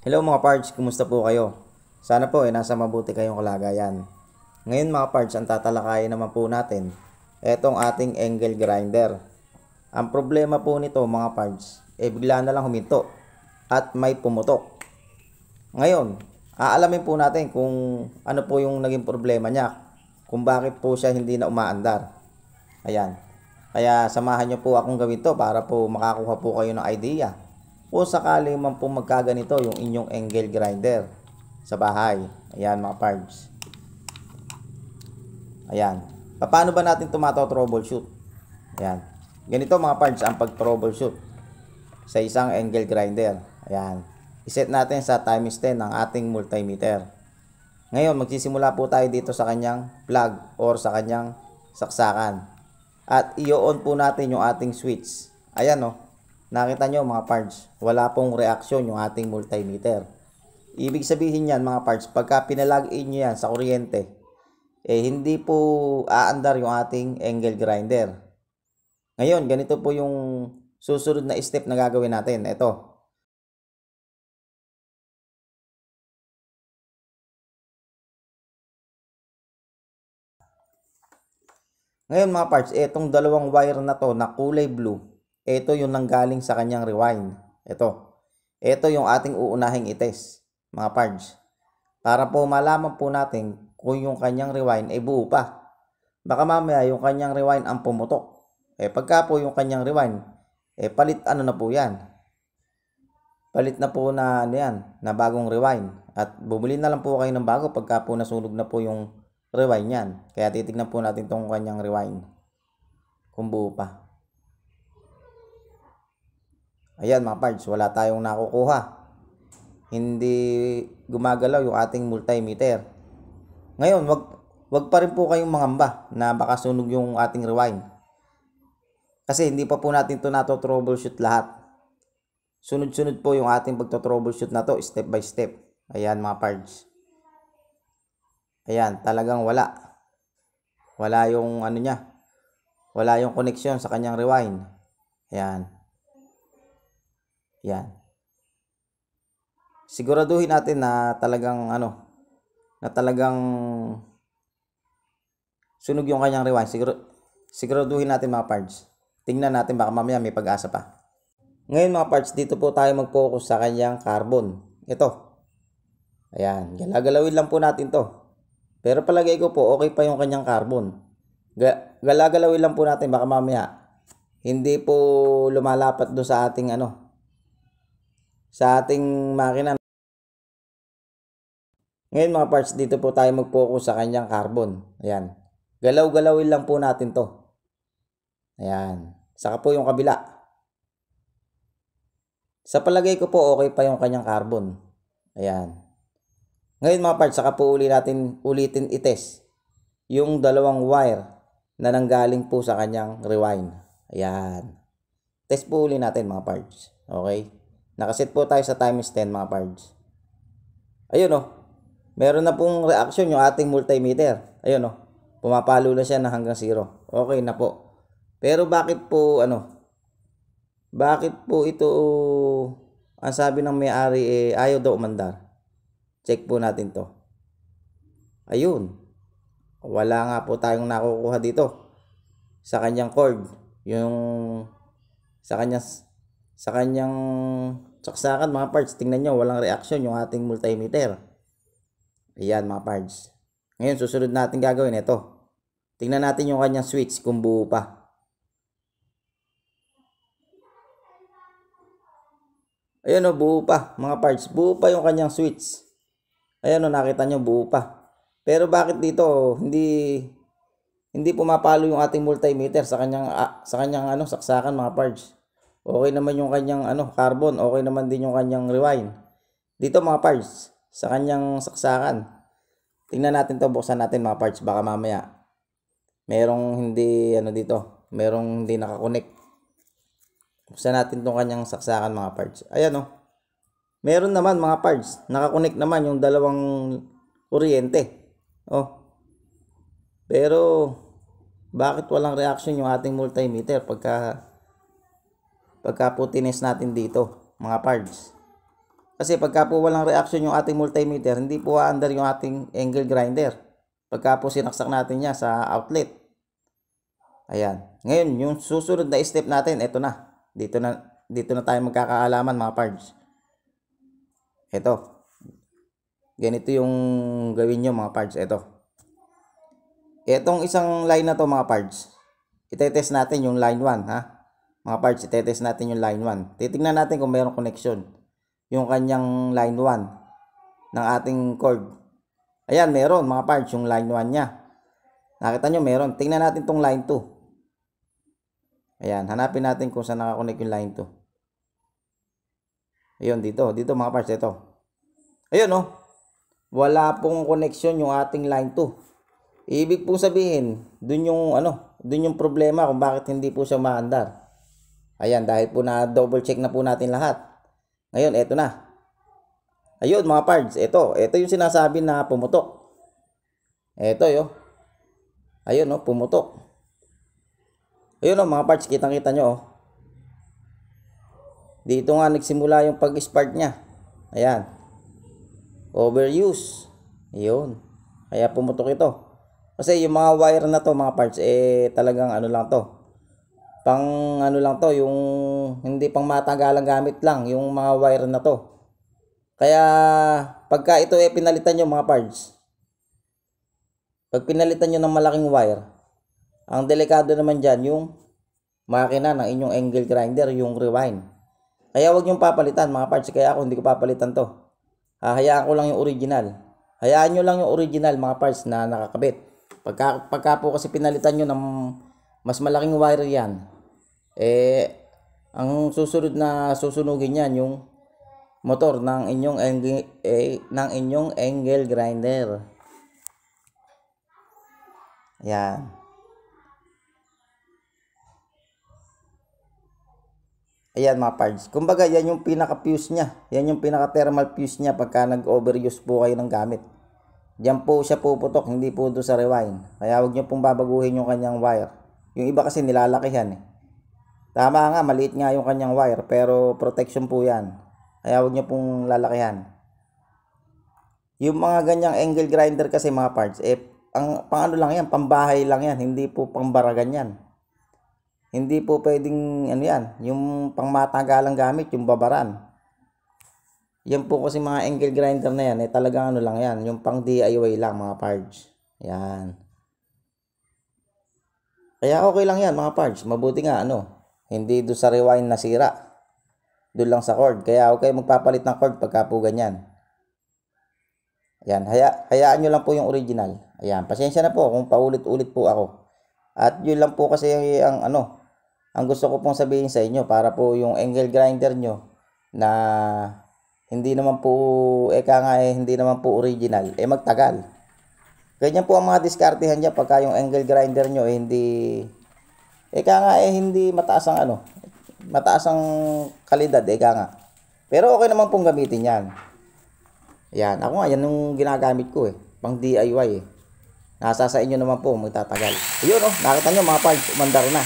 Hello mga parts, kumusta po kayo? Sana po nasa mabuti kayong kalagayan. Ngayon mga parts, ang tatalakayin naman po natin, etong ating angle grinder. Ang problema po nito mga parts, bigla na lang huminto at may pumutok. Ngayon, aalamin po natin kung ano po yung naging problema niya, kung bakit po siya hindi na umaandar. Ayan. Kaya samahan niyo po akong gawin to para po makakuha po kayo ng idea kung sakali man po magkaganito yung inyong angle grinder sa bahay. Ayan mga parts. Ayan. Paano ba natin troubleshoot? Ayan. Ganito mga parts ang pag-troubleshoot sa isang angle grinder. Ayan. Iset natin sa times 10 ang ating multimeter. Ngayon, magsisimula po tayo dito sa kanyang plug or sa kanyang saksakan. At i-on po natin yung ating switch. Ayan o. Nakita nyo mga parts, wala pong reaksyon yung ating multimeter. Ibig sabihin yan mga parts, pagka pinalag in nyo yan sa kuryente, hindi po aandar yung ating angle grinder. Ngayon, ganito po yung susunod na step na gagawin natin. Ito. Ngayon mga parts, itong dalawang wire na to na kulay blue, ito yung nanggaling sa kanyang rewind. Ito yung ating uunahing itest, mga parts. Para po malaman po natin kung yung kanyang rewind ay buo pa. Baka mamaya yung kanyang rewind ang pumutok. Pagka po yung kanyang rewind, palit ano na po yan. Palit na po na yan, na bagong rewind. At bumili na lang po kayo ng bago pagka po nasunog na po yung rewind yan. Kaya titignan po natin tong kanyang rewind. Kung buo pa. Ayan mga parts, wala tayong nakukuha. Hindi gumagalaw yung ating multimeter. Ngayon, wag pa rin po kayong mangamba na baka sunog yung ating rewind. Kasi hindi pa po natin ito troubleshoot lahat. Sunod-sunod po yung ating pagto-troubleshoot na to, step by step. Ayan mga parts. Ayan, talagang wala. Wala yung ano niya. Wala yung connection sa kanyang rewind. Ayan. Ayan. Siguraduhin natin na talagang sunog yung kanyang rewind. Siguraduhin natin mga parts. Tingnan natin baka mamaya may pag-asa pa. Ngayon mga parts, dito po tayo mag-focus sa kanyang carbon. Ito. Ayan, galagalawin lang po natin to. Pero palagay ko po okay pa yung kanyang carbon. Galagalawin lang po natin baka mamaya hindi po lumalapat do sa ating sa ating makina. Ngayon mga parts, dito po tayo mag-focus sa kanyang carbon. Ayan. Galaw-galawin lang po natin to. Ayan. Saka po yung kabila. Sa palagay ko po okay pa yung kanyang carbon. Ayan. Ngayon mga parts, saka po ulitin itest yung dalawang wire na nanggaling po sa kanyang rewind. Ayan. Test po uli natin mga parts. Okay. Nakaset po tayo sa times 10 mga parts. Ayun o. Meron na pong reaction yung ating multimeter. Ayun o. Pumapalo na siya na hanggang 0. Okay na po. Pero bakit po ito ang sabi ng may-ari ayaw daw umandar? Check po natin to. Ayun. Wala nga po tayong nakukuha dito sa kanyang cord. Yung sa kanyang saksakan mga parts. Tingnan nyo, walang reaction yung ating multimeter. Ayan mga parts. Ngayon susunod natin gagawin ito. Tingnan natin yung kanyang switch kung buo pa. Ayan o, buo pa mga parts. Buo pa yung kanyang switch. Ayan o, nakita nyo buo pa. Pero bakit dito hindi pumapalo yung ating multimeter sa kanyang saksakan mga parts. Okay naman yung kanyang carbon, okay naman din yung kanyang rewind. Dito mga parts, sa kanyang saksakan. Tingnan natin to, buksan natin mga parts baka mamaya merong hindi dito, merong hindi nakakonect. Buksan natin tong kanyang saksakan mga parts. Ayan o. Meron naman mga parts, nakakonect naman yung dalawang kuryente. Oh. Pero bakit walang reaction yung ating multimeter pagka po tines natin dito, mga parts? Kasi pagka po walang reaction yung ating multimeter, hindi po aandar yung ating angle grinder. Pagka po sinaksak natin niya sa outlet. Ayan. Ngayon, yung susunod na step natin, ito na. Dito na tayo magkakaalaman mga parts. Ito. Ganito yung gawin nyo mga parts. Ito. Itong isang line na to mga parts. Itetest natin yung line 1 ha. Mga parts, itetest natin yung line 1. Titingnan natin kung mayroong connection. Yung kanyang line 1 ng ating cord. Ayan, meron mga parts yung line 1 niya. Nakita nyo, meron. Tingnan natin tong line 2. Ayan, hanapin natin kung saan nakakonect yung line 2. Ayun, dito mga parts, ito. Ayun oh. Wala pong connection yung ating line 2. Ibig pong sabihin, dun yung problema kung bakit hindi po siya maandar. Ayan, dahil po na double check na po natin lahat. Ngayon, eto na. Ayun mga parts, ito yung sinasabi na pumutok. Ito yo. Ayun oh, pumutok. Ayun oh mga parts, kitang-kita nyo oh. Dito nga nagsimula yung pag-spark niya. Ayan. Overuse. Ayun. Kaya pumutok ito. Kasi yung mga wire na to mga parts, talagang ano lang to. Pang ano lang to, yung hindi pang matagalang gamit lang, yung mga wire na to. Kaya pagka ito pinalitan nyo mga parts, pag pinalitan nyo ng malaking wire, ang delikado naman dyan yung makina ng inyong angle grinder, yung rewind. Kaya huwag nyo papalitan mga parts, kaya ako hindi ko papalitan to. Hayaan ko lang yung original. Hayaan nyo lang yung original mga parts na nakakabit. Pagka po kasi pinalitan nyo ng mas malaking wire yan, ang susunod na susunugin yan yung motor ng inyong angle grinder. Ayan. Ayan mga parts. Kumbaga yan yung pinaka fuse niya. Yan yung pinaka thermal fuse niya pagka nag-overuse po kayo ng gamit. Diyan po siya puputok, hindi po doon sa rewind. Kaya huwag nyo pong babaguhin yung kanyang wire. Yung iba kasi nilalakihan eh. Tama nga, maliit nga yung kanyang wire, pero protection po yan. Kaya huwag nyo pong lalakihan. Yung mga ganyang angle grinder kasi mga parts, pang ano lang yan, pambahay lang yan, hindi po pambaragan yan. Hindi po pwedeng ano yan, yung pangmatagalang gamit, yung babaran. Yan po kasi mga angle grinder na yan, talagang ano lang yan, yung pang DIY lang mga parts. Yan. Kaya okay lang yan mga parts. Mabuti nga hindi doon sa rewind nasira. Doon lang sa cord. Kaya okay magpapalit ng cord pagka po ganyan. Ayan, hayaan nyo lang po yung original. Ayan, pasensya na po kung paulit-ulit po ako. At yun lang po kasi ang gusto ko pong sabihin sa inyo para po yung angle grinder nyo na hindi naman po hindi naman po original, magtagal. Ganyan po ang mga diskartehan niya pagka yung angle grinder nyo hindi hindi mataas ang mataas ang kalidad nga. Pero okay naman pong gamitin yan. Yan, ako nga yan yung ginagamit ko pang DIY Nasa sa inyo naman po magtatagal. Ayun nakita nyo mga parts, umandar na.